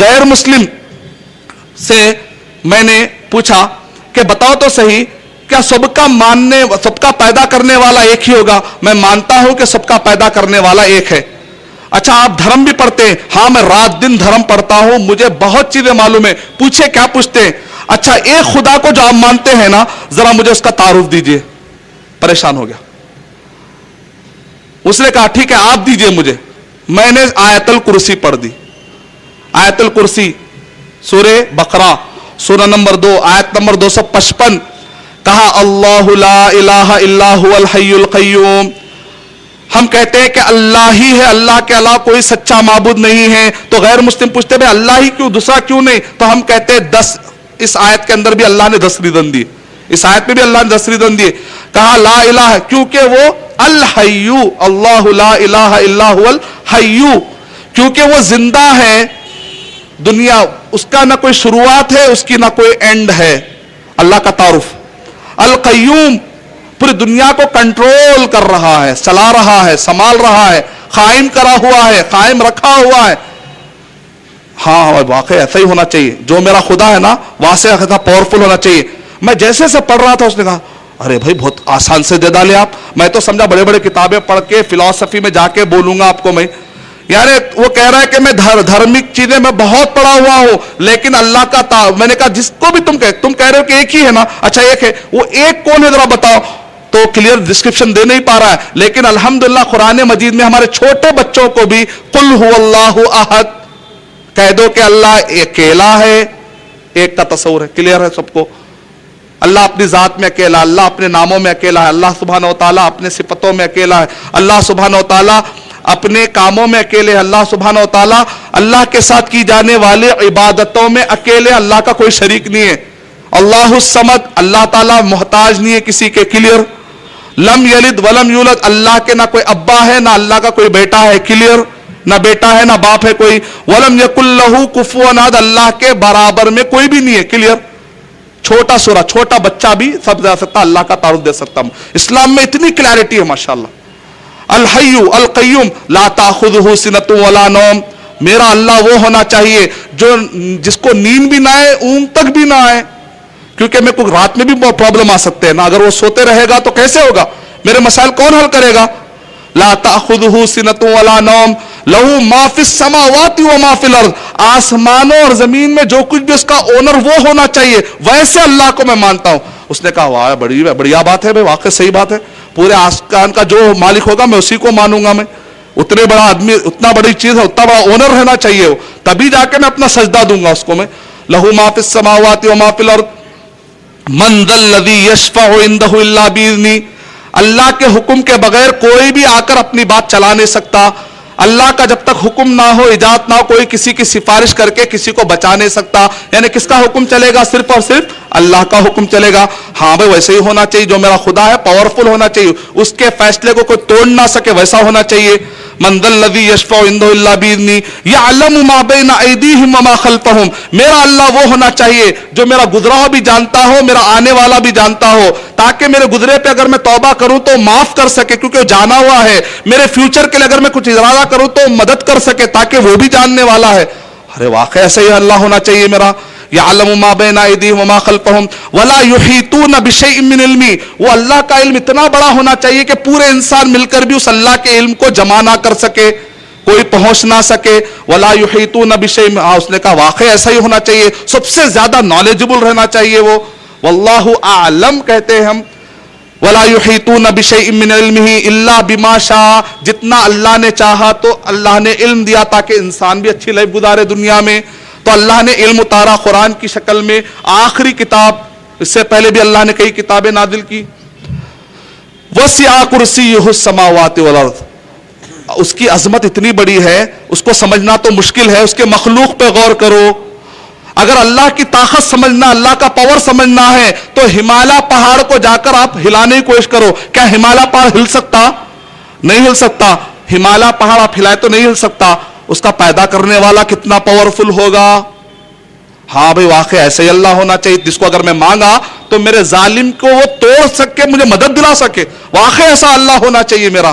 غیر مسلم سے میں نے پوچھا کہ بتاؤ تو صحیح کیا سب کا پیدا کرنے والا ایک ہی ہوگا؟ میں مانتا ہوں کہ سب کا پیدا کرنے والا ایک ہے۔ اچھا آپ دھرم بھی پڑھتے ہیں؟ ہاں میں رات دن دھرم پڑھتا ہوں، مجھے بہت چیزیں معلوم ہے۔ پوچھے کیا پوچھتے ہیں؟ اچھا ایک خدا کو جو آپ مانتے ہیں نا، ذرا مجھے اس کا تعارف دیجئے۔ پریشان ہو گیا۔ اس نے کہا ٹھیک ہے آپ دیجئے مجھے۔ میں نے آیت الکرسی پڑھ دی۔ آیت الکرسی سورہ بقرہ سورہ نمبر 2 آیت نمبر 255، کہا اللہ لا الہ الا هو الحی القیوم۔ ہم کہتے ہیں کہ اللہ ہی ہے، اللہ کے علاوہ کوئی سچا معبود نہیں ہے، تو غیر مسلم پوچھتے ہیں اللہ ہی کیوں، دوسرا کیوں نہیں؟ تو ہم کہتے ہیں 10، اس آیت کے اندر بھی اللہ نے 10 ریزن دیے، اس آیت میں بھی اللہ نے 10 ریزن دیے۔ کہا لا الہ کیونکہ وہ الحی، اللہ لا الہ الا هو الحی، کیونکہ وہ زندہ ہے۔ دنیا اس کا نہ کوئی شروعات ہے، اس کی نہ کوئی اینڈ ہے۔ اللہ کا تعارف۔ القیوم پوری دنیا کو کنٹرول کر رہا ہے، چلا رہا ہے، سنبھال رہا ہے، قائم کرا ہوا ہے، قائم رکھا ہوا ہے۔ ہاں واقعی ایسا ہی ہونا چاہیے، جو میرا خدا ہے نا واسع پاورفل ہونا چاہیے۔ میں جیسے سے پڑھ رہا تھا اس نے کہا ارے بھائی بہت آسان سے دے ڈالے آپ، میں تو سمجھا بڑے بڑے کتابیں پڑھ کے فلسفی میں جا کے بولوں گا آپ کو میں، یعنی وہ کہہ رہا ہے کہ میں دھارمک چیزیں میں بہت پڑھا ہوا ہوں، لیکن اللہ کا میں نے کہا جس کو بھی تم کہہ رہے ہو کہ ایک ہی ہے نا، اچھا ایک ہے، وہ ایک کون ہے ذرا بتاؤ، تو کلیئر ڈسکرپشن دے نہیں پا رہا ہے۔ لیکن الحمدللہ قرآن مجید میں ہمارے چھوٹے بچوں کو بھی قل هو اللہ احد کہہ دو کہ اللہ اکیلا ہے، ایک کا تصور ہے، کلیئر ہے سب کو۔ اللہ اپنی ذات میں اکیلا، اللہ اپنے ناموں میں اکیلا ہے، اللہ سبحانہ و تعالیٰ اپنے صفتوں میں اکیلا ہے، اللہ سبحانہ و تعالیٰ اپنے کاموں میں اکیلے، اللہ سبحانہ و تعالیٰ اللہ کے ساتھ کی جانے والے عبادتوں میں اکیلے، اللہ کا کوئی شریک نہیں ہے۔ اللہ الصمد، اللہ تعالیٰ محتاج نہیں ہے کسی کے، کلیئر۔ لم یلد ولم یولد، اللہ کے نہ کوئی ابا ہے نہ اللہ کا کوئی بیٹا ہے، کلیئر، نہ بیٹا ہے نہ باپ ہے کوئی۔ ولم یکن لہ کفوا احد، اللہ کے برابر میں کوئی بھی نہیں ہے، کلیئر۔ چھوٹا سورہ، چھوٹا بچہ بھی سب دے سکتا، اللہ کا تعارف دے سکتا ہوں۔ اسلام میں اتنی کلیئرٹی ہے ماشاءاللہ۔ الحی القیوم لا تاخذہ سنۃ ولا نوم، میرا اللہ وہ ہونا چاہیے جو جس کو نیند بھی نہ آئے، اونگ تک بھی نہ آئے، کیونکہ میں کوئی رات میں بھی پرابلم آ سکتے ہیں نا، اگر وہ سوتے رہے گا تو کیسے ہوگا، میرے مسائل کون حل کرے گا؟ لا تاخذہ سنۃ ولا نوم لہ ما فی السماوات و ما فی الارض، آسمانوں اور زمین میں جو کچھ بھی اس کا اونر وہ ہونا چاہیے، ویسے اللہ کو میں مانتا ہوں۔ اس نے کہا واہ بڑھیا بات ہے بھائی، واقعی صحیح بات ہے، پورے آسمان کا جو مالک ہوگا میں اسی کو مانوں گا، میں اتنے بڑا آدمی، اتنا بڑی چیز ہے، اتنا بڑا اونر رہنا چاہیے ہو، تبھی جا کے میں اپنا سجدہ دوں گا اس کو میں۔ لہ ما فی السماوات و ما فی الارض من ذا الذی یشفع عنده الا باذنہ، اللہ کے حکم کے بغیر کوئی بھی آ کر اپنی بات چلا نہیں سکتا۔ اللہ کا جب تک حکم نہ ہو، اجازت نہ ہو، کوئی کسی کی سفارش کر کے کسی کو بچا نہیں سکتا۔ یعنی کس کا حکم چلے گا؟ صرف اور صرف اللہ کا حکم چلے گا۔ ہاں بھائی ویسے ہی ہونا چاہیے، جو میرا خدا ہے پاورفل ہونا چاہیے، اس کے فیصلے کو کوئی توڑ نہ سکے، ویسا ہونا چاہیے۔ من ذا الذی یشفع عنده الا باذنہ یعلم ما بین ایدیہم وما خلفہم، میرا اللہ وہ ہونا چاہیے جو میرا گزرا ہوا بھی جانتا ہو، میرا آنے والا بھی جانتا ہو، تاکہ میرے گزرے پہ اگر میں توبہ کروں تو معاف کر سکے، کیونکہ وہ جانا ہوا ہے، میرے فیوچر کے لیے اگر میں کچھ ارادہ کروں تو مدد کر سکے، تاکہ وہ بھی جاننے والا ہے۔ ارے واقعی ایسا ہی اللہ ہونا چاہیے میرا۔ یعلم ما بین ایدیہم وما خلفہم ولا یحیطون بشیء من علمہ، وہ اللہ کا علم اتنا بڑا ہونا چاہیے کہ پورے انسان مل کر بھی اس اللہ کے علم کو جمع نہ کر سکے، کوئی پہنچ نہ سکے۔ ولا یحیطون بشیء، اس نے کہا واقعی ایسا ہی ہونا چاہیے، سب سے زیادہ نالجبل رہنا چاہیے وہ۔ واللہ اعلم کہتے ہیں ہم، ولا یحیطون بشیء من علمہ الا بما شاء، جتنا اللہ نے چاہا تو اللہ نے علم دیا تاکہ انسان بھی اچھی لائف گزارے دنیا میں، تو اللہ نے علم اتارا قرآن کی شکل میں۔ آخری کتاب، اس سے پہلے بھی اللہ نے کئی کتابیں نازل کی۔ وسع کرسیہ السماوات والارض، اس کی عظمت اتنی بڑی ہے، اس کو سمجھنا تو مشکل ہے، اس کے مخلوق پہ غور کرو۔ اگر اللہ کی طاقت سمجھنا، اللہ کا پاور سمجھنا ہے تو ہمالیہ پہاڑ کو جا کر آپ ہلانے کی کوشش کرو، کیا ہمالیہ پہاڑ ہل سکتا؟ نہیں ہل سکتا۔ ہمالیہ پہاڑ آپ ہلائے تو نہیں ہل سکتا، اس کا پیدا کرنے والا کتنا پاورفل ہوگا۔ ہاں بھئی واقعی ایسے ہی اللہ ہونا چاہیے، جس کو اگر میں مانگا تو میرے ظالم کو وہ توڑ سکے، مجھے مدد دلا سکے، واقعی ایسا اللہ ہونا چاہیے میرا۔